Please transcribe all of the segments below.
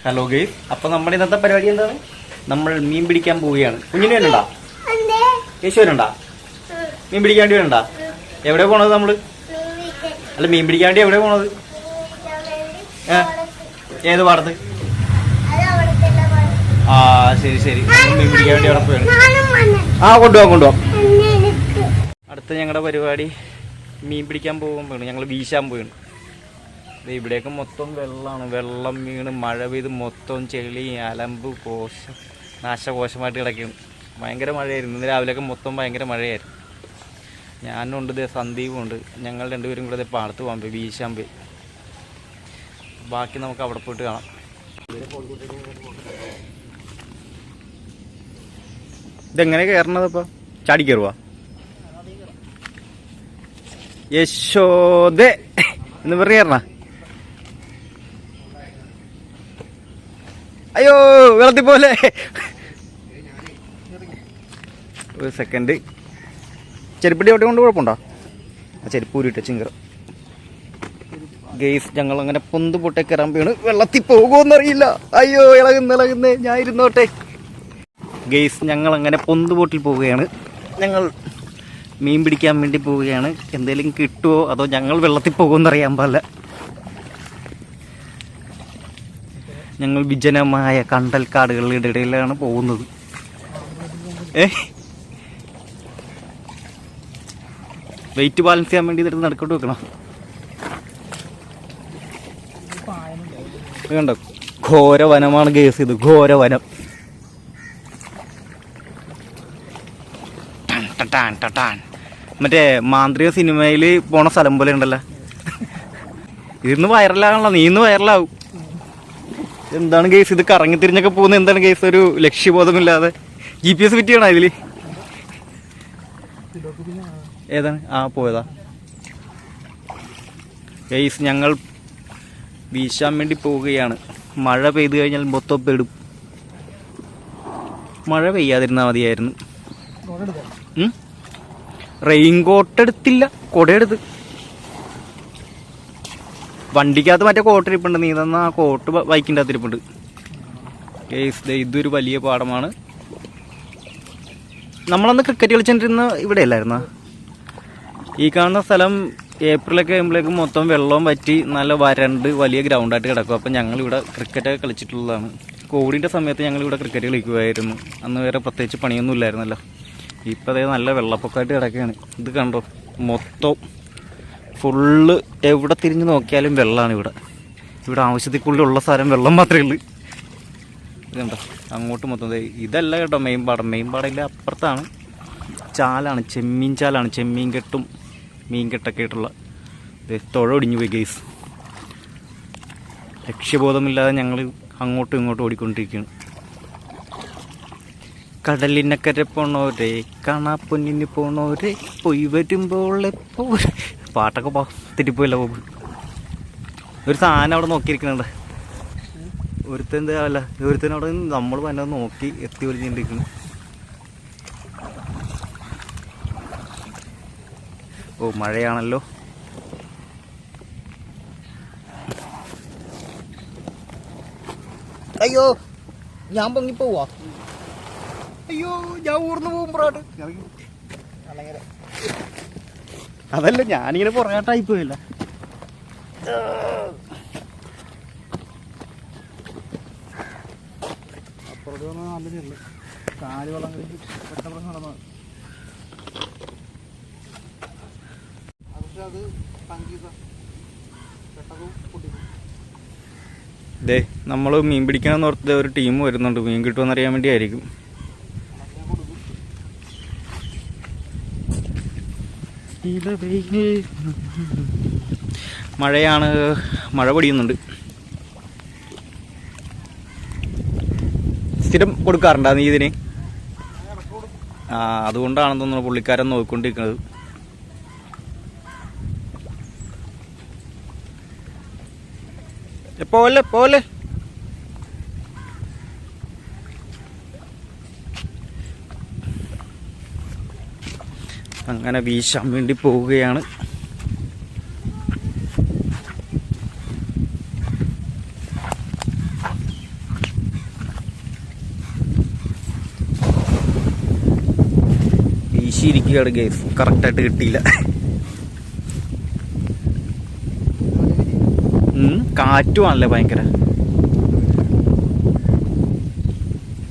Hello guys, അപ്പൊ നമ്മുടെ ഇന്നത്തെ പരിപാടി എന്താണ്? നമ്മൾ മീൻ പിടിക്കാൻ പോവുകയാണ്. കുഞ്ഞിന് വേണ്ടാ? യേശു വരണ്ടാ? മീൻ പിടിക്കാൻ വേണ്ടി വേണ്ടാ? എവിടെ പോണത് നമ്മള്? അല്ല, മീൻ പിടിക്കാൻ വേണ്ടി എവിടെ പോണത്? ഏത് പാടത്ത്? ആ ശരി ശരി, മീൻ പിടിക്കാൻ വേണ്ടി അവിടെ പോയാണ്. ആ കൊണ്ടുപോവാം. അടുത്ത ഞങ്ങളുടെ പരിപാടി മീൻ പിടിക്കാൻ പോകുമ്പോഴാണ്. ഞങ്ങൾ വീശാൻ പോയാണ്. ഇവിടെയൊക്കെ മൊത്തം വെള്ളമാണ്. വെള്ളം വീണ് മഴ പെയ്ത് മൊത്തം ചെളി അലമ്പ് നാശകോശമായിട്ട് കിടക്കുകയാണ്. ഭയങ്കര മഴയായിരുന്നു. ഇന്ന് രാവിലെയൊക്കെ മൊത്തം ഭയങ്കര മഴയായിരുന്നു. ഞാനുണ്ട്, സന്ദീപും ഉണ്ട്. ഞങ്ങൾ രണ്ടുപേരും കൂടെ പാടത്ത് പോകാൻ പോയി, വീശാൻ പോയി. ബാക്കി നമുക്ക് അവിടെ പോയിട്ട് കാണാം. ഇതെങ്ങനെ കയറണത്? ഇപ്പം ചാടി കയറുക? യശോദേ എന്ന് പറഞ്ഞ് കയറണ? അയ്യോ, വെള്ളത്തിൽ പോലെ. ഒരു സെക്കൻഡ്. ചെരുപ്പടി അവിടെ കൊണ്ട് കുഴപ്പമുണ്ടോ? ആ ചെരുപ്പ് ഊരിട്ട ചിങ്കർ. ഗെയ്സ്, ഞങ്ങൾ അങ്ങനെ പൊന്ത് പൊട്ടെ കയറാൻ വീണ്. വെള്ളത്തിൽ പോകുമെന്നറിയില്ല. അയ്യോ, ഇളകുന്നേ, ഞാൻ ഇരുന്നോട്ടെ. ഗെയ്സ്, ഞങ്ങൾ അങ്ങനെ പൊന്ത് ബോട്ടിൽ പോവുകയാണ്. ഞങ്ങൾ മീൻ പിടിക്കാൻ വേണ്ടി പോവുകയാണ്. എന്തെങ്കിലും കിട്ടുമോ അതോ ഞങ്ങൾ വെള്ളത്തിൽ പോകുമെന്നറിയാൻ പാടില്ല. ഞങ്ങൾ വിജനമായ കണ്ടൽക്കാടുകളുടെ ഇടയിലാണ് പോകുന്നത്. വെയിറ്റ് ബാലൻസ് ചെയ്യാൻ വേണ്ടി ഇതെടുത്ത് നടക്കോട്ട് വെക്കണം. കണ്ടോ, ഘോര വനമാണ് ഗേസ്. ഇത് ഘോര വനം. മറ്റേ മാന്ത്രിക സിനിമയിൽ പോണ സ്ഥലം പോലെ ഉണ്ടല്ലോ. ഇതിന്ന് വൈറലാകണല്ലോ, നീ ഇന്ന് വൈറലാവും. എന്താണ് കേസ് ഇത്? കറങ്ങി തിരിഞ്ഞൊക്കെ പോകുന്നത് എന്താണ് കേസ്? ഒരു ലക്ഷ്യബോധമില്ലാതെ. GPS ഫിറ്റ് ചെയ്യണോ ഇതില്? ഏതാണ്? ആ പോയതാ കേസ്. ഞങ്ങൾ വീശാൻ വേണ്ടി പോവുകയാണ്. മഴ പെയ്തു കഴിഞ്ഞാൽ മൊത്തം പെടും. മഴ പെയ്യാതിരുന്നാൽ മതിയായിരുന്നു. റെയിൻകോട്ട് എടുത്തില്ല, കൊടയെടുത്ത്. വണ്ടിക്കകത്ത് മറ്റേ കോട്ടിരിപ്പുണ്ട്. നീ തന്ന ആ കോട്ട് ബൈക്കിൻ്റെ അകത്തിരിപ്പുണ്ട്. കേസ്, ഇതൊരു വലിയ പാടമാണ്. നമ്മളന്ന് ക്രിക്കറ്റ് കളിച്ചിട്ടിരുന്ന ഇവിടെ അല്ലായിരുന്ന? ഈ കാണുന്ന സ്ഥലം ഏപ്രിലൊക്കെ ആകുമ്പോഴേക്കും മൊത്തം വെള്ളവും പറ്റി നല്ല വരണ്ട് വലിയ ഗ്രൗണ്ടായിട്ട് കിടക്കും. അപ്പം ഞങ്ങളിവിടെ ക്രിക്കറ്റൊക്കെ കളിച്ചിട്ടുള്ളതാണ്. കോവിഡിൻ്റെ സമയത്ത് ഞങ്ങളിവിടെ ക്രിക്കറ്റ് കളിക്കുമായിരുന്നു. അന്ന് വേറെ പ്രത്യേകിച്ച് പണിയൊന്നും ഇല്ലായിരുന്നല്ലോ. ഇപ്പം അതേ നല്ല വെള്ളപ്പൊക്കമായിട്ട് കിടക്കുകയാണ്. ഇത് കണ്ടോ, മൊത്തം ഫുള്ള് എവിടെ തിരിഞ്ഞ് നോക്കിയാലും വെള്ളമാണ് ഇവിടെ. ഇവിടെ ആവശ്യത്തിക്കുള്ളിലുള്ള സ്ഥലം വെള്ളം മാത്രമേ ഉള്ളൂ. ഇത് കണ്ടോ, അങ്ങോട്ട് മൊത്തം. ഇതല്ല കേട്ടോ മെയിൻ പാടം. മെയിൻ പാടമില്ല, അപ്പുറത്താണ് ചാലാണ്, ചെമ്മീൻ ചാലാണ്. ചെമ്മീൻ കെട്ടും മീൻ കെട്ടൊക്കെ ആയിട്ടുള്ള തുഴ ഒടിഞ്ഞു പോയി ഗെയ്സ്. ലക്ഷ്യബോധമില്ലാതെ ഞങ്ങൾ അങ്ങോട്ടും ഇങ്ങോട്ടും ഓടിക്കൊണ്ടിരിക്കുകയാണ്. കടലിനക്കരെ പോണോരേ, കാണാപ്പൊന്നിന് പോണോരേ, പോയി വരുമ്പോൾ പാട്ടൊക്കെ തെറ്റിപ്പോയില്ല. പോകും ഒരു സാധനം അവിടെ നോക്കിയിരിക്കുന്നുണ്ട്. ഒരുത്തനവിടെ നമ്മൾ തന്നെ നോക്കി എത്തി ഒളിഞ്ഞിരിക്കുന്നു. ഓ, മഴയാണല്ലോ. അയ്യോ, ഞാൻ പൊങ്ങിപ്പോവാ. അയ്യോ, ഞാൻ ഊർന്നു പോകുമ്പോഴാണ്. അതല്ല, ഞാനിങ്ങനെ പുറകോട്ടായി പോയില്ല. അപ്പുറത്ത് നല്ല ചെള്ളു കാല് വെള്ളം പെട്ടെന്ന് നടന്നു. അത് ഇതേ നമ്മൾ മീൻ പിടിക്കണമെന്ന് ഓർത്തത് ഒരു ടീം വരുന്നുണ്ട്. മീൻ കിട്ടുമെന്നറിയാൻ വേണ്ടിയായിരിക്കും. മഴയാണ്, മഴ പൊടിയുന്നുണ്ട്. സ്ഥിരം കൊടുക്കാറുണ്ടോ നീ ഇതിന്? ആ, അതുകൊണ്ടാണെന്ന് തോന്നുന്നു പുള്ളിക്കാരൻ നോക്കിക്കൊണ്ടിരിക്കുന്നത്. പോലെ അങ്ങനെ വീശാൻ വേണ്ടി പോവുകയാണ്. വീശിയിരിക്കുകയാണ് ഗൈസ്. കറക്റ്റായിട്ട് കിട്ടിയില്ല. കാറ്റുമാണല്ലേ ഭയങ്കര.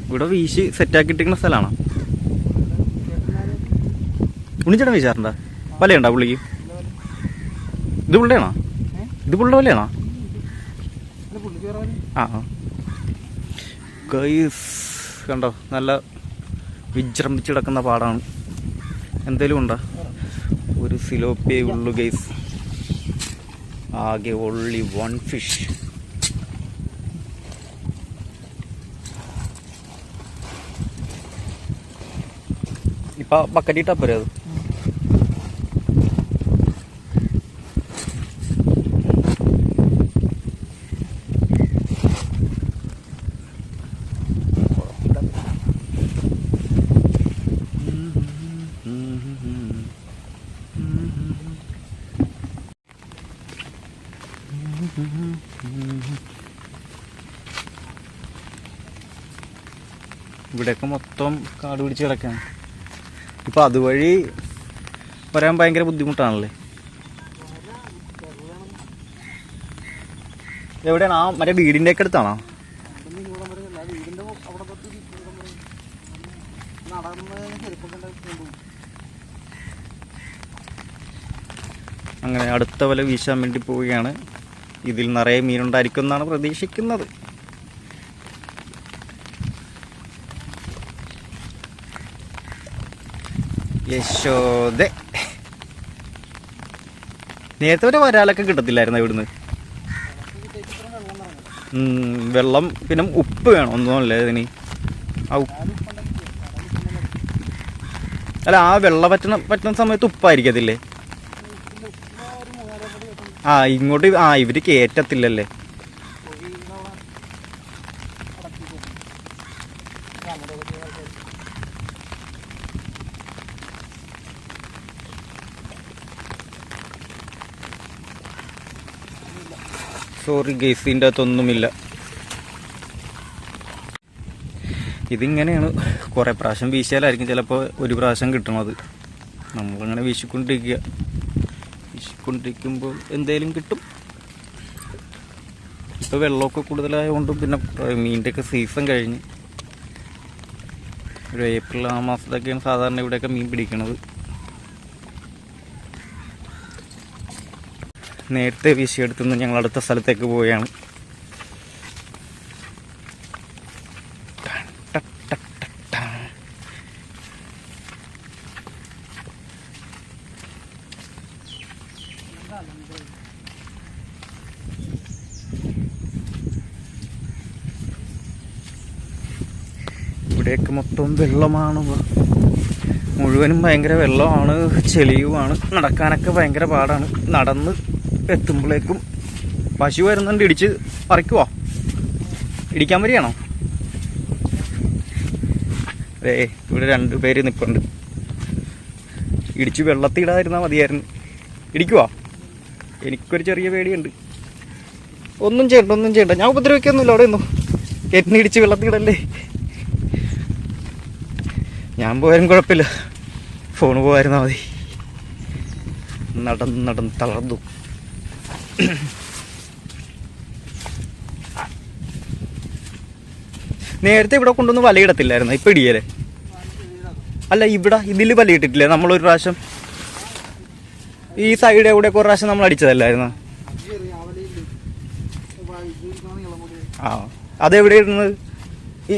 ഇവിടെ വീശി സെറ്റാക്കിയിട്ടിരിക്കുന്ന സ്ഥലമാണോ? ഉണ്ണിച്ചേട്ടൻ വീശാറുണ്ടോ? വലയുണ്ടോ പുള്ളിക്ക്? ഇത് പുള്ളിയാണോ? ഇത് പുള്ളിയുടെ വലയാണോ? ആ ഗൈസ് കണ്ടോ, നല്ല വിജൃംഭിച്ച് കിടക്കുന്ന പാടാണ്. എന്തേലും ഉണ്ടോ? ഒരു സിലോപ്പിയേ ഉള്ളൂ ഗൈസ്. ആകെ ഓൺലി വൺ ഫിഷ്. ഇപ്പൊ ബക്കറ്റിട്ടാ പോരെ അത്? ഇവിടെയൊക്കെ മൊത്തം കാട് പിടിച്ച് കിടക്കാണ്. ഇപ്പം അതുവഴി വരാൻ ഭയങ്കര ബുദ്ധിമുട്ടാണല്ലേ. എവിടെയാണ്? ആ മറ്റേ വീടിൻ്റെ ഒക്കെ അടുത്താണോ? അങ്ങനെ അടുത്ത വല വീശാൻ വേണ്ടി പോവുകയാണ്. ഇതിൽ നിറയെ മീനുണ്ടായിരിക്കും എന്നാണ് പ്രതീക്ഷിക്കുന്നത്. യശോദേ, നേരത്തെ ഒരു വരാലൊക്കെ കിട്ടത്തില്ലായിരുന്നു ഇവിടുന്ന്. വെള്ളം പിന്നെ ഉപ്പ് വേണം ഒന്നുമല്ലേ ഇതിന്. അല്ല, ആ വെള്ളം പറ്റുന്ന സമയത്ത് ഉപ്പായിരിക്കത്തില്ലേ? ഇങ്ങോട്ട് ഇവര് കേറ്റത്തില്ലല്ലേ. സോറി ഗൈസ്, ഇതിൻ്റെ അകത്തൊന്നുമില്ല. ഇതിങ്ങനെയാണ്. കുറേ പ്രാവശ്യം വീശിയാലായിരിക്കും ചിലപ്പോൾ ഒരു പ്രാവശ്യം കിട്ടണത്. നമ്മളങ്ങനെ വീശിക്കൊണ്ടിരിക്കുമ്പോൾ എന്തേലും കിട്ടും. ഇപ്പോൾ വെള്ളമൊക്കെ കൂടുതലായതുകൊണ്ടും പിന്നെ മീനിൻ്റെയൊക്കെ സീസൺ കഴിഞ്ഞ് ഒരു ഏപ്രിൽ ആ മാസത്തൊക്കെയാണ് സാധാരണ ഇവിടെയൊക്കെ മീൻ പിടിക്കണത്. നേരത്തെ വീശിയെടുത്തുനിന്ന് ഞങ്ങൾ അടുത്ത സ്ഥലത്തേക്ക് പോവുകയാണ്. ഇവിടെയൊക്കെ മൊത്തം വെള്ളമാണ്. മുഴുവനും ഭയങ്കര വെള്ളമാണ്, ചെളിയുമാണ്. നടക്കാനൊക്കെ ഭയങ്കര പാടാണ്. നടന്ന് എത്തുമ്പോഴേക്കും പശു വരുന്നുണ്ട്. ഇടിച്ച് പറിക്കുവോ? ഇടിക്കാൻ വരികയാണോ? ഇവിടെ 2 പേര് നിൽപ്പുണ്ട്. ഇടിച്ച് വെള്ളത്തിടാതിരുന്നാൽ മതിയായിരുന്നു. ഇടിക്കുവാ? എനിക്കൊരു ചെറിയ പേടിയുണ്ട്. ഒന്നും ചെയ്യണ്ട. ഞാൻ ഉപദ്രവിക്കൊന്നുമില്ല. അവിടെ ഒന്നും എന്നെ ഇടിച്ച് വെള്ളത്തിടല്ലേ. ഞാൻ പോയാലും കുഴപ്പമില്ല, ഫോണ് പോയായിരുന്നാൽ മതി. നടന്ന് തളർന്നു. നേരത്തെ ഇവിടെ കൊണ്ടൊന്ന് വലയിടത്തില്ലായിരുന്നു. ഇപ്പം ഇടിയല്ലേ? അല്ല, ഇതിൽ വലയിട്ടിട്ടില്ലേ നമ്മളൊരു പ്രാവശ്യം? ഈ സൈഡ് എവിടെ ഒരു പ്രാവശ്യം നമ്മൾ അടിച്ചതല്ലായിരുന്നു? അതെവിടെ ഇരുന്നത്?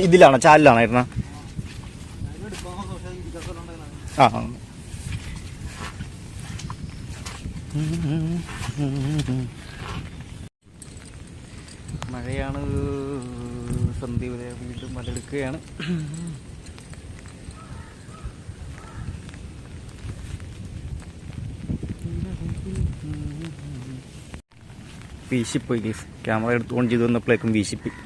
ഇതിലാണോ, ചാലിലാണോ ഇരുന്നത്? മഴയാണ്. സന്ധ്യ വീണ്ടും മലെടുക്കുകയാണ്. വീശിപ്പോയി. ക്യാമറ എടുത്ത് ഓൺ ചെയ്ത് വന്നപ്പോഴേക്കും വീശിപ്പോയി.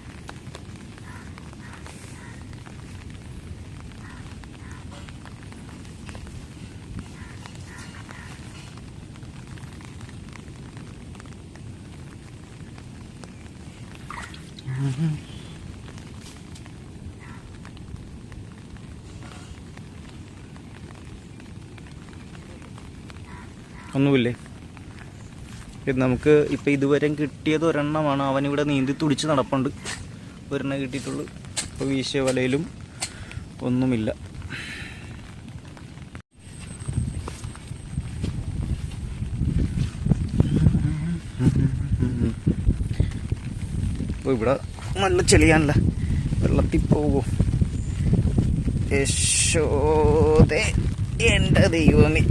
ഒന്നുമില്ലേ? ഇത് നമുക്ക് ഇപ്പം ഇതുവരെ കിട്ടിയത് ഒരെണ്ണമാണ്. അവനിവിടെ നീന്തി തുടിച്ച് നടപ്പുണ്ട്. ഒരെണ്ണം കിട്ടിയിട്ടുള്ളൂ. ഇപ്പോൾ വീശിയ വലയിലും ഒന്നുമില്ല. അപ്പോൾ ഇവിടെ നല്ല ചെളിയാണല്ല, വെള്ളത്തിൽ പോകും. യശോദേ, എൻ്റെ ദൈവമേ.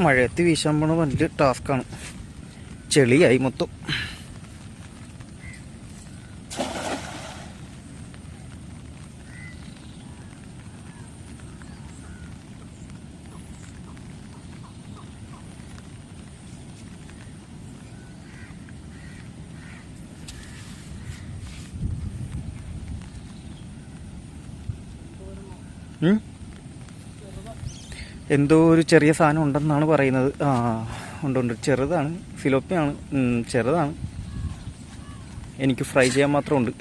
മഴയത്ത് വീശാൻ പോണ വലിയ ടാസ്ക്കാണ്. ചെളിയായി മൊത്തം. എന്തോ ഒരു ചെറിയ സാധനം ഉണ്ടെന്നാണ് പറയുന്നത്. ഉണ്ട്, ചെറുതാണ്, ഫിലോപ്പിയാണ്. ചെറുതാണ്, എനിക്ക് ഫ്രൈ ചെയ്യാൻ മാത്രമുണ്ട്.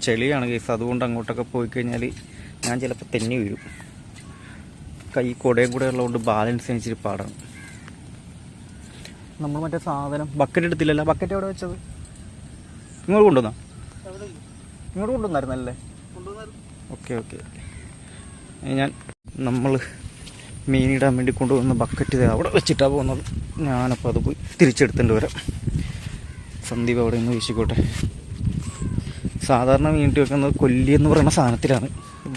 ചെളിയാണ് കേസ്. അതുകൊണ്ട് അങ്ങോട്ടൊക്കെ പോയി കഴിഞ്ഞാൽ ഞാൻ ചിലപ്പോൾ തെന്നി വീഴും. കൈ കുടയും കൂടെ ഉള്ളതുകൊണ്ട് ബാലൻസ് ഇച്ചിരി പാടാണ്. നമ്മൾ മറ്റേ സാധനം ബക്കറ്റ് എടുത്തില്ലല്ലോ. ബക്കറ്റ് എവിടെ വെച്ചത്? ഇങ്ങോട്ട് കൊണ്ടുവന്നോ? ഇങ്ങോട്ട് കൊണ്ടുവന്നായിരുന്നല്ലേ? ഓക്കെ. നമ്മൾ മീനിടാൻ വേണ്ടി കൊണ്ടുവന്ന ബക്കറ്റ് അവിടെ വെച്ചിട്ടാണ് പോകുന്നത്. ഞാനപ്പോൾ അത് പോയി തിരിച്ചെടുത്തിട്ട് വരാം. സന്ദീപ് അവിടെ നിന്ന് വീശിക്കോട്ടെ. സാധാരണ മീനിട്ട് വെക്കുന്നത് കൊല്ലി എന്ന് പറയുന്ന സാധനത്തിലാണ്.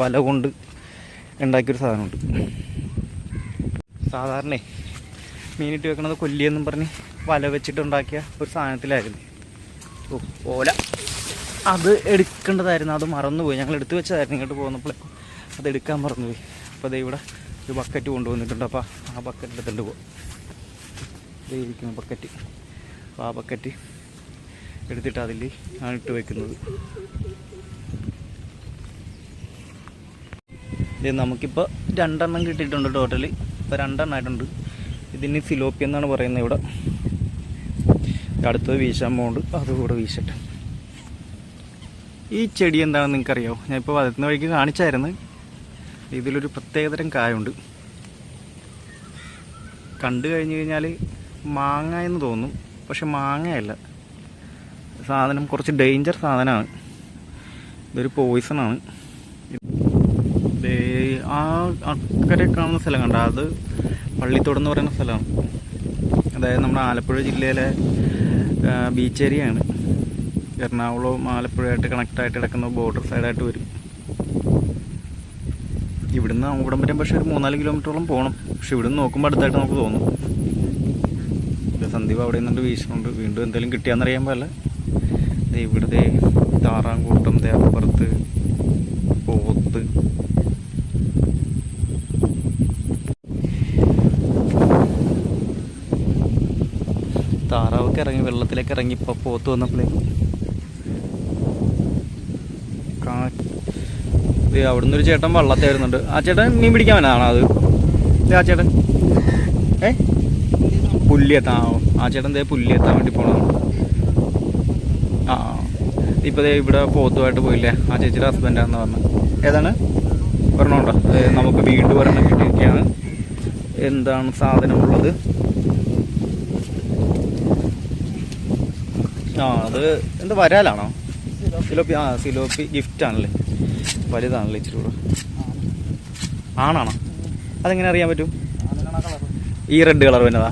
വല കൊണ്ട് ഉണ്ടാക്കിയൊരു സാധനമുണ്ട്. സാധാരണ മീനിട്ട് വെക്കണത് കൊല്ലിയെന്നും പറഞ്ഞ് വല വെച്ചിട്ടുണ്ടാക്കിയ ഒരു സാധനത്തിലായിരുന്നു. ഓല അത് എടുക്കേണ്ടതായിരുന്നു. അത് മറന്നുപോയി. ഞങ്ങൾ എടുത്തു വെച്ചതായിരുന്നു. ഇങ്ങോട്ട് പോകുന്നപ്പോഴേക്കും അത് എടുക്കാൻ മറന്നുപോയി. അപ്പോൾ അതേ ഇവിടെ ഒരു ബക്കറ്റ് കൊണ്ടുവന്നിട്ടുണ്ട്. അപ്പോൾ ആ ബക്കറ്റ് എടുത്തിട്ട് പോകും. ഇതേ ഇരിക്കുന്ന ബക്കറ്റ്. അപ്പോൾ ആ ബക്കറ്റ് എടുത്തിട്ട് അതിൽ ആണ് ഇട്ട് വയ്ക്കുന്നത്. ഇത് നമുക്കിപ്പോൾ 2 എണ്ണം കിട്ടിയിട്ടുണ്ട് ടോട്ടല്. ഇപ്പോൾ 2 എണ്ണമായിട്ടുണ്ട്. ഇതിന് സിലോപ്പി എന്നാണ് പറയുന്നത് ഇവിടെ. അടുത്തത് വീശാൻ പോകുന്നുണ്ട്. അതുകൂടെ വീശട്ടെ. ഈ ചെടി എന്താണെന്ന് നിങ്ങൾക്കറിയാമോ? ഞാനിപ്പോൾ വരുന്ന വഴിക്ക് കാണിച്ചായിരുന്നു. ഇതിലൊരു പ്രത്യേകതരം കായുണ്ട്. കണ്ടു കഴിഞ്ഞ് കഴിഞ്ഞാൽ മാങ്ങ എന്ന് തോന്നും, പക്ഷെ മാങ്ങയല്ല. സാധനം കുറച്ച് ഡേഞ്ചർ സാധനമാണ്. ഇതൊരു പോയിസണാണ്. ആ അക്കരെ കാണുന്ന സ്ഥലം കണ്ട, അത് പള്ളിത്തോട് എന്ന് പറയുന്ന സ്ഥലമാണ്. അതായത് നമ്മുടെ ആലപ്പുഴ ജില്ലയിലെ ബീച്ച് ഏരിയയാണ്. എറണാകുളവും ആലപ്പുഴയായിട്ട് കണക്റ്റായിട്ട് കിടക്കുന്ന ബോർഡർ സൈഡായിട്ട് വരും. ഇവിടുന്ന് അവിടം വരെ പക്ഷേ ഒരു 3-4 കിലോമീറ്ററോളം പോകണം. പക്ഷെ ഇവിടുന്ന് നോക്കുമ്പോൾ അടുത്തായിട്ട് നമുക്ക് തോന്നും. സന്ദീപ് അവിടെ നിന്നുകൊണ്ട് വീശുന്നുണ്ട്. വീണ്ടും എന്തെങ്കിലും കിട്ടിയാന്നറിയാൻ പാടില്ല. ഇവിടുത്തെ താറാങ്കൂട്ടം, അപ്പുറത്ത് പോത്ത്. താറാവൊക്കെ ഇറങ്ങി വെള്ളത്തിലേക്ക് ഇറങ്ങി. ഇപ്പോൾ പോത്ത് വന്നപ്പോഴേക്കും അവിടുന്ന് ഒരു ചേട്ടൻ വള്ളത്തിൽ വരുന്നുണ്ട്. ആ ചേട്ടൻ മീൻ പിടിക്കാൻ വന്നതാണോ അത്? ആ ചേട്ടൻ പുല്ലിയെത്താൻ. ആ ചേട്ടൻ പുല്ലിയെത്താൻ വേണ്ടി പോണതാണ്. ഇപ്പോൾ ഇവിടെ പോത്തുമായിട്ട് പോയില്ലേ? ആ ചേച്ചിയുടെ ഹസ്ബൻഡാണെന്ന് പറഞ്ഞു. ഏതാണ്? ഒരെണ്ണമുണ്ടോ? നമുക്ക് വീണ്ടും ഒരെണ്ണം കിട്ടിയിരിക്കുകയാണ്. എന്താണ് സാധനമുള്ളത്? അത് എന്താ വരാലാണോ? സിലോപ്പി. സിലോപ്പി ഗിഫ്റ്റാണല്ലേ? വലുതാണല്ലേ ഇച്ചിരി കൂടെ. ആണാണോ? അതെങ്ങനെ അറിയാൻ പറ്റും? ഈ റെഡ് കളർ വന്നതാ?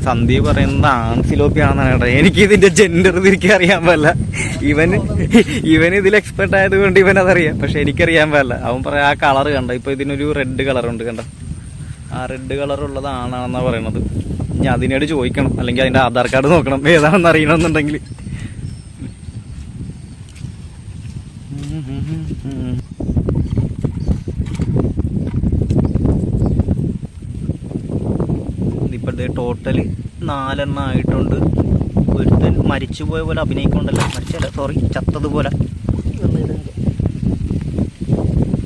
സന്ദീപ് പറയുന്നത് ആൺ സിലോപ്പി ആണെന്നാണ് കേട്ടോ. എനിക്ക് ഇതിന്റെ ജെൻഡർ തിരിക്കാൻ അറിയാൻ പാടില്ല. ഇവൻ ഇതിൽ എക്സ്പെർട്ട് ആയതുകൊണ്ട് ഇവൻ അതറിയാം, പക്ഷെ എനിക്കറിയാൻ പാടില്ല. അവൻ പറയാം ആ കളർ കണ്ട. ഇപ്പൊ ഇതിനൊരു റെഡ് കളറുണ്ട് കണ്ട. ആ റെഡ് കളർ ഉള്ളത് ആണാണെന്നാണ് പറയണത്. ഇനി അതിനോട് ചോദിക്കണം, അല്ലെങ്കിൽ അതിന്റെ ആധാർ കാർഡ് നോക്കണം ഏതാണെന്ന് അറിയണമെന്നുണ്ടെങ്കിൽ. ഇപ്പോഴത്തെ ടോട്ടൽ 4 എണ്ണം ആയിട്ടുണ്ട്. ഒരുത്തൻ മരിച്ചു പോയ പോലെ അഭിനയിക്കൊണ്ടല്ല, മരിച്ചല്ല സോറി ചത്തതുപോലെ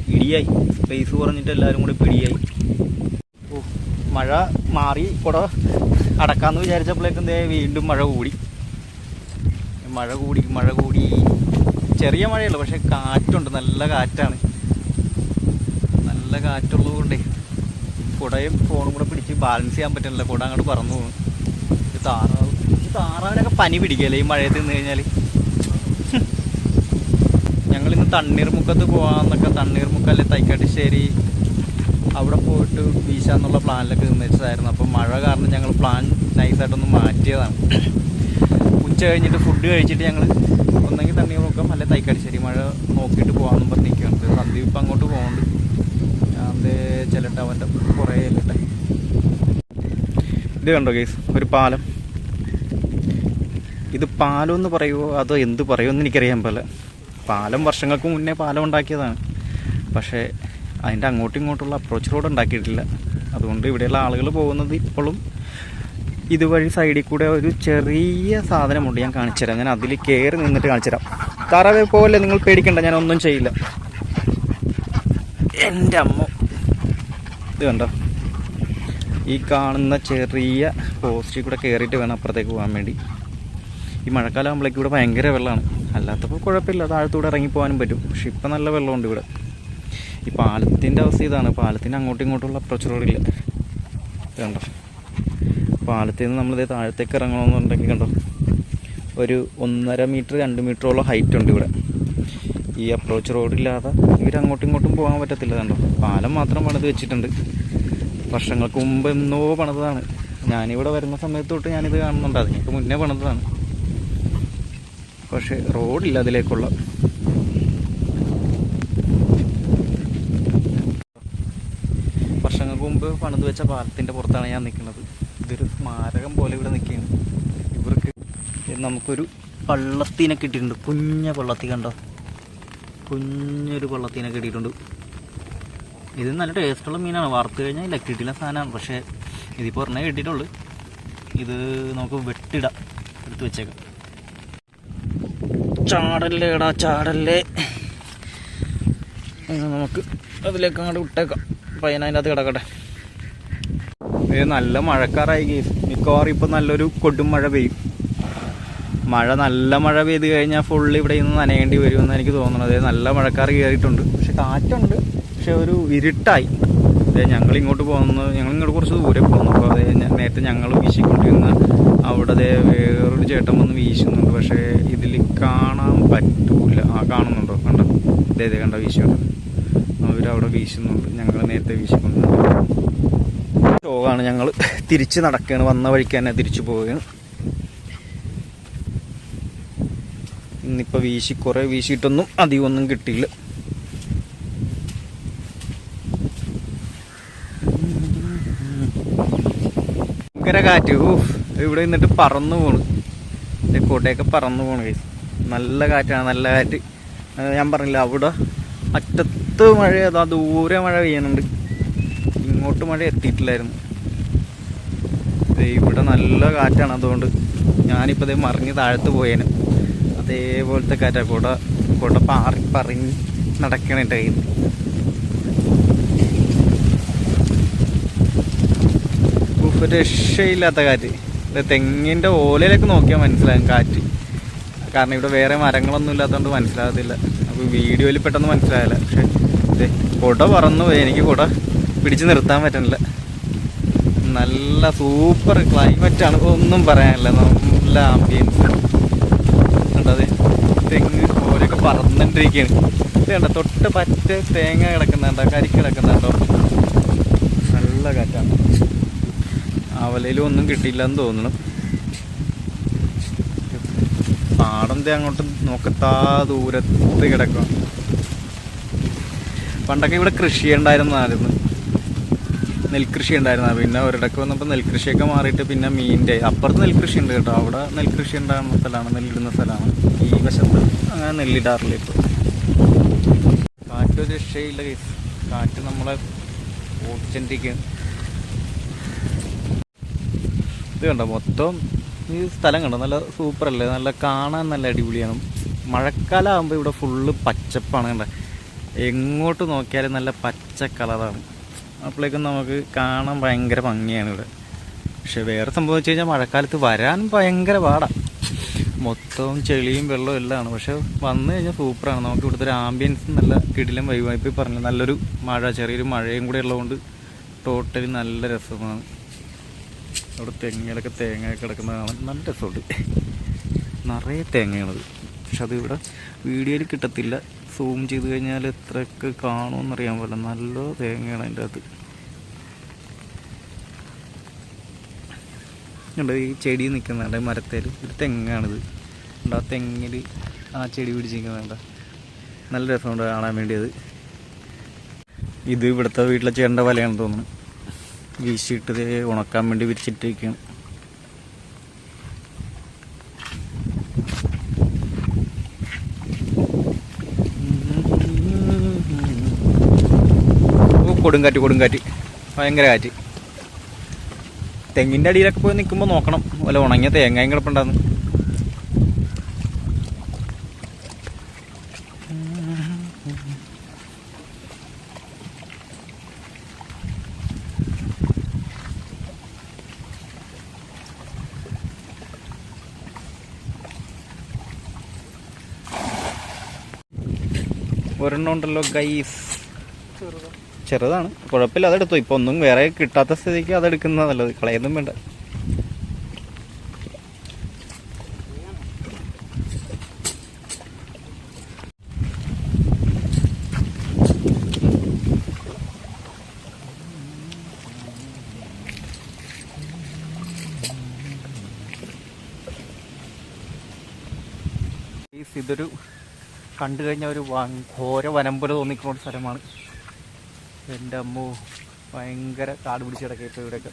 പിടിയായി. സ്പേസ് കുറഞ്ഞിട്ട് എല്ലാവരും കൂടി പിടിയായി. മഴ മാറി കുട അടക്കാമെന്ന് വിചാരിച്ചപ്പോഴേക്കും വീണ്ടും മഴ കൂടി. ചെറിയ മഴയുള്ളൂ, പക്ഷെ കാറ്റുണ്ട്, നല്ല കാറ്റാണ്. നല്ല കാറ്റുള്ളത് കുടയും ഫോണും കൂടെ പിടിച്ച് ബാലൻസ് ചെയ്യാൻ പറ്റുന്നില്ല. കുട അങ്ങോട്ട് പറന്നു പോകും. താറാവിനൊക്കെ പനി പിടിക്കല്ലേ ഈ മഴയത്ത് നിന്ന് കഴിഞ്ഞാൽ. ഞങ്ങളിന്ന് തണ്ണീർമുക്കത്ത് പോകാമെന്നൊക്കെ, തണ്ണീർമുക്കല്ലേ തൈക്കാട്ടുശ്ശേരി അവിടെ പോയിട്ട് വീശാന്നുള്ള പ്ലാനിലൊക്കെ നിർമ്മിച്ചതായിരുന്നു. അപ്പോൾ മഴ കാരണം ഞങ്ങൾ പ്ലാൻ നൈസായിട്ടൊന്ന് മാറ്റിയതാണ്. ഉച്ച കഴിഞ്ഞിട്ട് ഫുഡ് കഴിച്ചിട്ട് ഞങ്ങൾ ഒന്നെങ്കിൽ തണ്ണീർമുക്കം അല്ലെ തൈക്കാട്ടുശ്ശേരി മഴ നോക്കിയിട്ട് പോകാമെന്നും പറഞ്ഞിരിക്കുകയാണ്. സന്ദീപ് ഇപ്പം അങ്ങോട്ട് പോകുന്നുണ്ട്. ഞാൻ ചെല്ലട്ടെ, അവൻ്റെ കുറേ ചെല്ലട്ടെ. ഇത് കണ്ടോ ഗൈസ്, ഒരു പാലം. ഇത് പാലം എന്ന് പറയുമോ അതോ എന്ത് പറയുമെന്ന് എനിക്കറിയാൻ പോലെ. പാലം വർഷങ്ങൾക്ക് മുന്നേ പാലം ഉണ്ടാക്കിയതാണ്, പക്ഷേ അതിൻ്റെ അങ്ങോട്ടും ഇങ്ങോട്ടുള്ള അപ്രോച്ച് റോഡ് ഉണ്ടാക്കിയിട്ടില്ല. അതുകൊണ്ട് ഇവിടെയുള്ള ആളുകൾ പോകുന്നത് ഇപ്പോഴും ഇതുവഴി സൈഡിൽ കൂടെ ഒരു ചെറിയ സാധനമുണ്ട്, ഞാൻ കാണിച്ചുതരാം. ഞാൻ അതിൽ കയറി നിന്നിട്ട് കാണിച്ചുതരാം. താറാവേ പോലെ നിങ്ങൾ പേടിക്കണ്ട, ഞാനൊന്നും ചെയ്യില്ല. എൻ്റെ അമ്മ, ഇത് കണ്ടോ, ഈ കാണുന്ന ചെറിയ പോസ്റ്റിൽ കൂടെ കയറിയിട്ട് വേണം അപ്പുറത്തേക്ക് പോകാൻ വേണ്ടി. ഈ മഴക്കാലം ആകുമ്പോഴേക്കും ഇവിടെ ഭയങ്കര വെള്ളമാണ്. അല്ലാത്തപ്പോൾ കുഴപ്പമില്ല, താഴത്തൂടെ ഇറങ്ങിപ്പോകാനും പറ്റും. പക്ഷെ ഇപ്പം നല്ല വെള്ളമുണ്ട് ഇവിടെ. ഈ പാലത്തിൻ്റെ അവസ്ഥ ഇതാണ്. പാലത്തിന് അങ്ങോട്ടും ഇങ്ങോട്ടുള്ള അപ്രോച്ച് റോഡില്ല. കണ്ടോ, പാലത്തിൽ നിന്ന് നമ്മളിത് താഴത്തേക്ക് ഇറങ്ങണമെന്നുണ്ടെങ്കിൽ കണ്ടോ, ഒരു 1.5 മീറ്റർ 2 മീറ്ററോളം ഹൈറ്റ് ഉണ്ട് ഇവിടെ. ഈ അപ്രോച്ച് റോഡില്ലാതെ ഇവരങ്ങോട്ടും ഇങ്ങോട്ടും പോകാൻ പറ്റത്തില്ല. കണ്ടോ, പാലം മാത്രം പണിത് വെച്ചിട്ടുണ്ട്. വർഷങ്ങൾക്ക് മുമ്പ് എന്നോ പണിതാണ്. ഞാനിവിടെ വരുന്ന സമയത്ത് തൊട്ട് ഞാനിത് കാണുന്നുണ്ട്. അതിനൊക്കെ മുന്നേ പണിതാണ്, പക്ഷേ റോഡില്ല അതിലേക്കുള്ള. വർഷങ്ങൾക്ക് മുമ്പ് പണിത് വെച്ച പാലത്തിൻ്റെ പുറത്താണ് ഞാൻ നിൽക്കുന്നത്. ഇതൊരു സ്മാരകം പോലെ ഇവിടെ നിൽക്കുകയാണ്. ഇവർക്ക് നമുക്കൊരു പള്ളത്തീനെ കിട്ടിയിട്ടുണ്ട്. കുഞ്ഞ പള്ളത്തി കണ്ടോ, കുഞ്ഞൊരു പള്ളത്തീനെ കിട്ടിയിട്ടുണ്ട്. ഇത് നല്ല ടേസ്റ്റുള്ള മീനാണ്. വറുത്ത് കഴിഞ്ഞാൽ ഇല്ല കിട്ടിയില്ല സാധനമാണ്. പക്ഷേ ഇതിപ്പോൾ ഒരെണ്ണേ കിട്ടിയിട്ടുള്ളൂ. ഇത് നമുക്ക് വെട്ടിടാം, എടുത്ത് വെച്ചേക്കാം. ചാടല്ലേ എടാ ചാടല്ലേ, നമുക്ക് അതിലേക്ക് അങ്ങോട്ട് വിട്ടേക്കാം. പയ്യൻ അതിൻ്റെ അകത്ത് കിടക്കട്ടെ. ഇത് നല്ല മഴക്കാറായി കേസ്. മിക്കവാറും ഇപ്പം നല്ലൊരു കൊടും മഴ പെയ്യും. നല്ല മഴ പെയ്ത് കഴിഞ്ഞാൽ ഫുള്ള് ഇവിടെ നിന്ന് നനയേണ്ടി വരുമെന്ന് എനിക്ക് തോന്നുന്നത്. നല്ല മഴക്കാർ കയറിയിട്ടുണ്ട്, പക്ഷെ കാറ്റുണ്ട്. പക്ഷെ ഒരു ഇരുട്ടായി. ഞങ്ങളിങ്ങോട്ട് ഞങ്ങളിങ്ങോട്ട് കുറച്ച് ദൂരെ പോകുന്നു. അപ്പോൾ അതേ നേരത്തെ ഞങ്ങൾ വീശിക്കൊണ്ടിരുന്ന അവിടെ വേറൊരു ചേട്ടൻ വന്ന് വീശുന്നുണ്ട്. പക്ഷേ ഇതിൽ കാണാൻ പറ്റൂല. കാണുന്നുണ്ടോ? കണ്ടോ, ഇതേ കണ്ട വീശുന്നുണ്ട്. അവരവിടെ വീശുന്നുണ്ട്. ഞങ്ങൾ നേരത്തെ വീശിക്കൊണ്ടിരുന്നത് ഷോകാണ്. ഞങ്ങൾ തിരിച്ച് നടക്കുകയാണ്. വന്ന വഴിക്ക് തന്നെ തിരിച്ചു പോവുകയാണ്. ഇന്നിപ്പോൾ കുറേ വീശിയിട്ടൊന്നും അധികമൊന്നും കിട്ടിയില്ല. ഭയങ്കര കാറ്റ്. ഇവിടെ നിന്നിട്ട് പറന്നു പോണ്. കോട്ടയൊക്കെ പറന്നു പോണ്. നല്ല കാറ്റാണ്, നല്ല കാറ്റ്. ഞാൻ പറഞ്ഞില്ല, അവിടെ അറ്റത്ത് മഴ, അതാ ദൂരെ മഴ പെയ്യുന്നുണ്ട്. ഇങ്ങോട്ട് മഴ എത്തിയിട്ടില്ലായിരുന്നു. ഇവിടെ നല്ല കാറ്റാണ്. അതുകൊണ്ട് ഞാനിപ്പോൾ ഇത് മറിഞ്ഞ് താഴത്ത് പോയേന്. അതേപോലത്തെ കാറ്റാണ്. കുട പറഞ്ഞ് നടക്കണ കയ്യിൽ. രക്ഷയില്ലാത്ത കാറ്റ്. തെങ്ങിൻ്റെ ഓലയിലേക്ക് നോക്കിയാൽ മനസ്സിലാകും കാറ്റ്. കാരണം ഇവിടെ വേറെ മരങ്ങളൊന്നും ഇല്ലാത്തതുകൊണ്ട് മനസ്സിലാകത്തില്ല. അപ്പോൾ വീഡിയോയിൽ പെട്ടെന്ന് മനസ്സിലാകില്ല. പക്ഷേ കുട പറന്നു പോയി. എനിക്ക് കുട പിടിച്ച് നിർത്താൻ പറ്റുന്നില്ല. നല്ല സൂപ്പർ ക്ലൈമറ്റാണ്, ഒന്നും പറയാനില്ല. നല്ല ആംബിയൻസ് ഉണ്ടത്. തെങ്ങ് ഓരൊക്കെ പറന്നുകൊണ്ടിരിക്കുകയാണ്. ഇത് കണ്ടോ, തൊട്ട് പറ്റ തേങ്ങ കിടക്കുന്നുണ്ടോ, കരിക്ക് കിടക്കുന്നുണ്ടോ. നല്ല കാറ്റാണ്. അവലയിലും ഒന്നും കിട്ടിയില്ലെന്ന് തോന്നുന്നു. പാടത്തെ അങ്ങോട്ട് നോക്കത്താ ദൂരത്ത് കിടക്കുക. പണ്ടൊക്കെ ഇവിടെ കൃഷി ഉണ്ടായിരുന്നതായിരുന്നു, നെൽകൃഷി ഉണ്ടായിരുന്നു. പിന്നെ ഒരിടയ്ക്ക് വന്നപ്പോൾ നെൽകൃഷിയൊക്കെ മാറിയിട്ട് പിന്നെ മീനിൻ്റെ അപ്പുറത്ത് നെൽകൃഷി ഉണ്ട് കേട്ടോ. അവിടെ നെൽകൃഷി ഉണ്ടാകുന്ന സ്ഥലമാണ്, നെല്ലിടുന്ന സ്ഥലമാണ്. ഈ വശത്ത് അങ്ങനെ നെല്ലിടാറില്ല ഇപ്പോൾ. കാറ്റൊരു രക്ഷയില്ല കേസ്. കാറ്റ് നമ്മളെ ഓടിച്ചോണ്ടിരിക്കുകയാണ്. ഇത് കണ്ടോ മൊത്തം ഈ സ്ഥലം കണ്ടോ നല്ല സൂപ്പറല്ലേ, നല്ല കാണാൻ നല്ല അടിപൊളിയാണ്. മഴക്കാലം ആകുമ്പോൾ ഇവിടെ ഫുള്ള് പച്ചപ്പാണ് കണ്ട, എങ്ങോട്ട് നോക്കിയാലും നല്ല പച്ച കളറാണ്. അപ്പോഴേക്കും നമുക്ക് കാണാൻ ഭയങ്കര ഭംഗിയാണ് ഇവിടെ. പക്ഷെ വേറെ സംഭവം വെച്ച് കഴിഞ്ഞാൽ മഴക്കാലത്ത് വരാൻ ഭയങ്കര പാടാണ്, മൊത്തവും ചെളിയും വെള്ളവും എല്ലാമാണ്. പക്ഷെ വന്നു കഴിഞ്ഞാൽ സൂപ്പറാണ്. നമുക്ക് ഇവിടുത്തെ ഒരു ആംബിയൻസ് നല്ല കിടിലം വൈബായി പറഞ്ഞു. നല്ലൊരു മഴ, ചെറിയൊരു മഴയും കൂടെ ഉള്ളതുകൊണ്ട് ടോട്ടലി നല്ല രസമാണ്. അവിടെ തെങ്ങിലൊക്കെ തേങ്ങ കിടക്കുന്നതാണ്, നല്ല രസമുണ്ട്. നിറയെ തേങ്ങയാണത്. പക്ഷെ അത് ഇവിടെ വീഡിയോയിൽ കിട്ടത്തില്ല, സൂം ചെയ്ത് കഴിഞ്ഞാൽ എത്രയൊക്കെ കാണുമെന്നറിയാൻ പാടില്ല. നല്ല തേങ്ങയാണ് അതിൻ്റെ അകത്ത്. ഉണ്ട് ഈ ചെടി നിൽക്കുന്നുണ്ട് മരത്തേൽ, ഒരു തെങ്ങാണിത്. ഉണ്ട് ആ തെങ്ങിൽ ആ ചെടി പിടിച്ചിരിക്കുന്നുണ്ട്, നല്ല രസമുണ്ട് കാണാൻ വേണ്ടിയത്. ഇത് ഇവിടുത്തെ വീട്ടിലെ ചേട്ടൻ്റെ വലയാണെന്ന് തോന്നുന്നു, വീശിയിട്ട് ഉണക്കാൻ വേണ്ടി വിരിച്ചിട്ടിരിക്കുകയാണ്. കൊടുങ്കാറ്റ് ഭയങ്കര കാറ്റ്. തെങ്ങിൻ്റെ അടിയിലൊക്കെ പോയി നിൽക്കുമ്പോൾ നോക്കണം, വല്ല ഉണങ്ങിയ തേങ്ങയും കിടപ്പുണ്ടാകുന്നു. ഒരെണ്ണം ഉണ്ടല്ലോ ഗൈസ്, ചെറുതാണ്, കുഴപ്പമില്ല, അതെടുത്തു. ഇപ്പൊ ഒന്നും വേറെ കിട്ടാത്ത സ്ഥിതിക്ക് അതെടുക്കുന്നത് നല്ലത്, കളയൊന്നും വേണ്ട. ഇതൊരു കണ്ടു കഴിഞ്ഞാൽ ഒരു ഘോര വനം പോലെ തോന്നിക്കുന്ന സ്ഥലമാണ്. എൻ്റെ അമ്മോ, ഭയങ്കര കാട് പിടിച്ച് കിടക്കുക ഇപ്പോൾ ഇവിടെയൊക്കെ.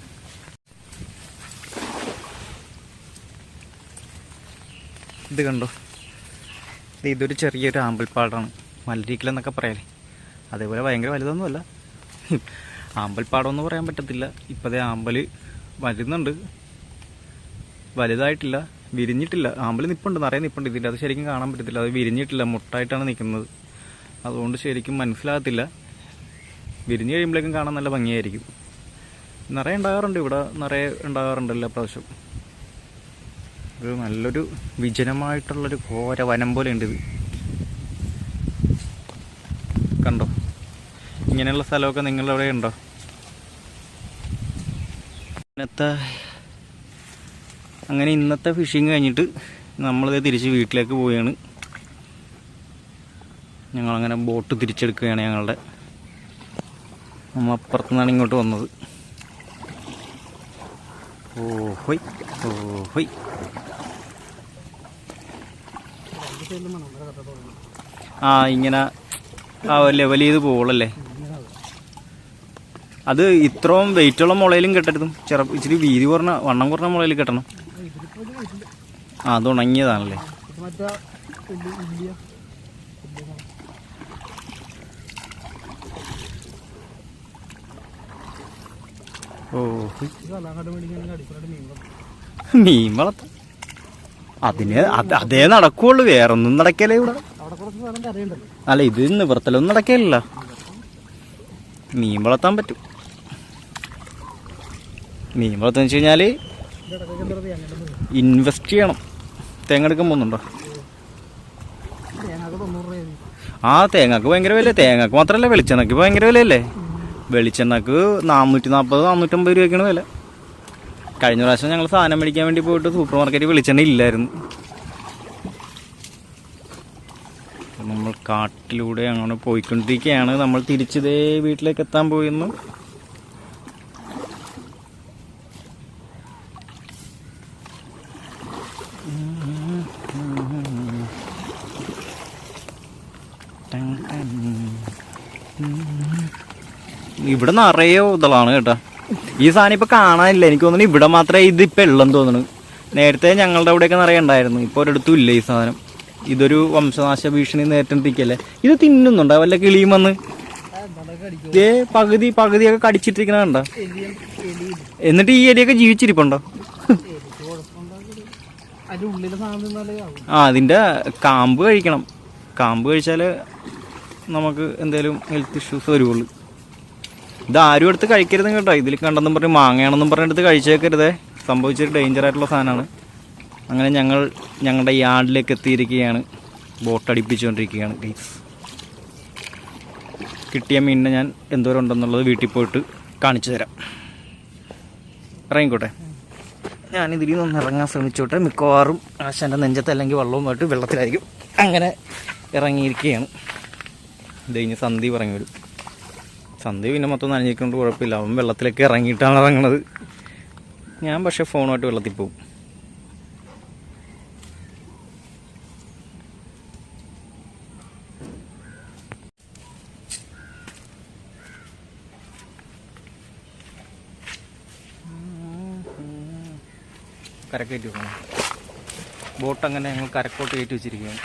ഇത് കണ്ടോ, ഇതൊരു ചെറിയൊരു ആമ്പൽപ്പാടാണ്, മലരീക്കലെന്നൊക്കെ പറയാലേ, അതേപോലെ ഭയങ്കര വലുതൊന്നുമല്ല. ആമ്പൽപ്പാടമെന്ന് പറയാൻ പറ്റത്തില്ല. ഇപ്പോഴത്തെ ആമ്പൽ വരുന്നുണ്ട്, വലുതായിട്ടില്ല, വിരിഞ്ഞിട്ടില്ല. ആമ്പൽ നിൽപ്പുണ്ട്, നിറയെ നിൽപ്പുണ്ട് ഇതിൻ്റെ, അത് ശരിക്കും കാണാൻ പറ്റത്തില്ല, അത് വിരിഞ്ഞിട്ടില്ല, മുട്ടായിട്ടാണ് നിൽക്കുന്നത്. അതുകൊണ്ട് ശരിക്കും മനസ്സിലാകത്തില്ല. വിരിഞ്ഞ് കഴിയുമ്പോഴേക്കും കാണാൻ നല്ല ഭംഗിയായിരിക്കും. നിറയെ ഉണ്ടാകാറുണ്ട് ഇവിടെ, നിറയെ ഉണ്ടാകാറുണ്ട് എല്ലാ പ്രാവശ്യം. ഇത് നല്ലൊരു വിജനമായിട്ടുള്ളൊരു ഘോര വനം പോലെ ഉണ്ട് ഇത്. കണ്ടോ, ഇങ്ങനെയുള്ള സ്ഥലമൊക്കെ നിങ്ങളെവിടെ ഉണ്ടോ? അങ്ങനെ ഇന്നത്തെ ഫിഷിങ് കഴിഞ്ഞിട്ട് നമ്മളിത് തിരിച്ച് വീട്ടിലേക്ക് പോവുകയാണ്. ഞങ്ങളങ്ങനെ ബോട്ട് തിരിച്ചെടുക്കുകയാണ്. ഞങ്ങളുടെ നമ്മൾ അപ്പുറത്തുനിന്നാണ് ഇങ്ങോട്ട് വന്നത്. ഓഹോയ് ഓഹോയ്. ഇങ്ങനെ ലെവൽ ചെയ്ത് പോവുള്ളല്ലേ. അത് ഇത്രയും വെയിറ്റുള്ള മുളയിലും കെട്ടരുതും, ഇച്ചിരി വീതി കുറഞ്ഞ വണ്ണം കുറഞ്ഞ മുളയിൽ കെട്ടണം. അത് ഉണങ്ങിയതാണല്ലേ. മീൻ വളർത്ത അതിന് അതേ നടക്കുള്ളൂ, വേറൊന്നും നടക്കല്ലേ ഇവിടെ. അല്ല, ഇത് നിവർത്തലൊന്നും നടക്കല്ല, മീൻ വളർത്താൻ പറ്റും. മീൻ വളർത്താന്ന് വെച്ച് കഴിഞ്ഞാൽ ഇൻവെസ്റ്റ് ചെയ്യണം. തേങ്ങ എടുക്കാൻ പോകുന്നുണ്ടോ? തേങ്ങക്ക് ഭയങ്കര വില. തേങ്ങക്ക് മാത്രമല്ല, വെളിച്ചെണ്ണക്ക് ഭയങ്കര വിലയല്ലേ. വെളിച്ചെണ്ണക്ക് 440 450 രൂപയ്ക്കാണ് വില. കഴിഞ്ഞ പ്രാവശ്യം ഞങ്ങൾ സാധനം മേടിക്കാൻ വേണ്ടി പോയിട്ട് സൂപ്പർ മാർക്കറ്റിൽ വെളിച്ചെണ്ണ ഇല്ലായിരുന്നു. നമ്മൾ കാട്ടിലൂടെ അങ്ങനെ പോയിക്കൊണ്ടിരിക്കുകയാണ്. നമ്മൾ തിരിച്ചതേ വീട്ടിലേക്ക് എത്താൻ പോയിരുന്നു. ഇവിടെ നിറയെ ഇതളാണ് കേട്ടോ. ഈ സാധനം ഇപ്പൊ കാണാനില്ല, എനിക്ക് തോന്നുന്നു ഇവിടെ മാത്രമേ ഇതിപ്പോ ഉള്ളെന്ന് തോന്നുന്നു. നേരത്തെ ഞങ്ങളുടെ അവിടെയൊക്കെ നിറയെ ഉണ്ടായിരുന്നു, ഇപ്പൊ ഒരിടത്തും ഇല്ല ഈ സാധനം. ഇതൊരു വംശനാശ ഭീഷണി നേരിട്ടിരിക്കല്ലേ. ഇത് തിന്നുന്നുണ്ടോ വല്ല കിളിയും വന്ന്? പകുതിയൊക്കെ കടിച്ചിട്ടിരിക്കണ കണ്ടോ? എന്നിട്ട് ഈ എലിയൊക്കെ ജീവിച്ചിരിപ്പുണ്ടോ? അതിൻ്റെ കാമ്പ് കഴിക്കണം. കാമ്പ് കഴിച്ചാൽ നമുക്ക് എന്തെങ്കിലും ഹെൽത്ത് ഇഷ്യൂസ് വരുള്ളൂ. ഇത് ആരും എടുത്ത് കഴിക്കരുത് കേട്ടോ. ഇതിൽ കണ്ടെന്നും പറഞ്ഞ് മാങ്ങയാണെന്നും പറഞ്ഞെടുത്ത് കഴിച്ചേക്കരുതേ. സംഭവിച്ചൊരു ഡേഞ്ചറായിട്ടുള്ള സാധനമാണ്. അങ്ങനെ ഞങ്ങളുടെ യാർഡിലേക്ക് എത്തിയിരിക്കുകയാണ്. ബോട്ട് അടുപ്പിച്ചുകൊണ്ടിരിക്കുകയാണ് ഗൈസ്. കിട്ടിയ മീനിനെ ഞാൻ എന്തോരം ഉണ്ടെന്നുള്ളത് വീട്ടിൽ പോയിട്ട് കാണിച്ചു തരാം. ഇറങ്ങിക്കോട്ടെ. ഞാനിതിൽ നിന്ന് ഇറങ്ങാൻ ശ്രമിച്ചോട്ടെ. മിക്കവാറും ആശാൻ്റെ നെഞ്ചത്ത് അല്ലെങ്കിൽ വെള്ളവുമായിട്ട് വെള്ളത്തിലായിരിക്കും. അങ്ങനെ ഇറങ്ങിയിരിക്കുകയാണ്. ഇത് കഴിഞ്ഞ് സന്ധി പറഞ്ഞു വരും. സന്ധി പിന്നെ മൊത്തം നനഞ്ഞിക്കൊണ്ട് കുഴപ്പമില്ല. അവൻ വെള്ളത്തിലേക്ക് ഇറങ്ങിയിട്ടാണ് ഇറങ്ങണത്. ഞാൻ പക്ഷേ ഫോണുമായിട്ട് വെള്ളത്തിൽ പോകും. കരക്കയറ്റി വെക്കണം. ബോട്ട് അങ്ങനെ ഞങ്ങൾ കരക്കോട്ട് കയറ്റി വെച്ചിരിക്കുകയാണ്.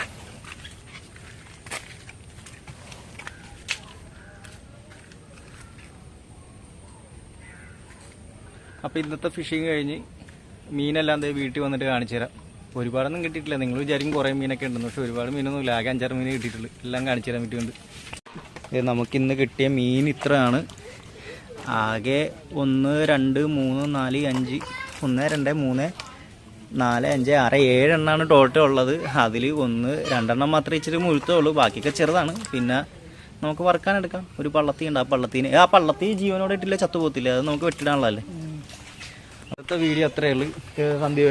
അപ്പോൾ ഇന്നത്തെ ഫിഷിങ് കഴിഞ്ഞ് മീനെല്ലാം വീട്ടിൽ വന്നിട്ട് കാണിച്ചു തരാം. ഒരുപാടൊന്നും കിട്ടിയിട്ടില്ല. നിങ്ങൾ വിചാരിക്കും കുറേ മീനൊക്കെ ഉണ്ടെന്ന്. പക്ഷേ ഒരുപാട് മീനൊന്നും ഇല്ല. ആകെ 5-6 മീൻ കിട്ടിയിട്ടുള്ളൂ. എല്ലാം കാണിച്ചു തരാൻ പറ്റുന്നുണ്ട്. നമുക്കിന്ന് കിട്ടിയ മീൻ ഇത്രയാണ്. ആകെ 1 2 3 4 5 1 2 3 4 5 6 7 എണ്ണമാണ് ടോട്ടൽ ഉള്ളത്. അതിൽ 1 2 എണ്ണം മാത്രമേ ഇച്ചിരി മുഴുത്തുള്ളൂ. ബാക്കിയൊക്കെ ചെറുതാണ്. പിന്നെ നമുക്ക് വറുക്കാനെടുക്കാം. ഒരു പള്ളത്തി ഉണ്ട്. ആ പള്ളത്തി ജീവനോടെ ഇട്ടില്ല, ചത്തുപോകത്തില്ല. അത് നമുക്ക് വെട്ടിടാനുള്ളതല്ലേ. അടുത്ത വീഡിയോ അത്രയേ ഉള്ളൂ. സന്ധ്യ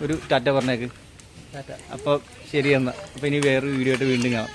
ഒരു ടാറ്റ പറഞ്ഞേക്ക്. അപ്പോൾ ശരി എന്നാൽ. അപ്പോൾ ഇനി വേറൊരു വീഡിയോ ആയിട്ട് വീണ്ടും കാണാം.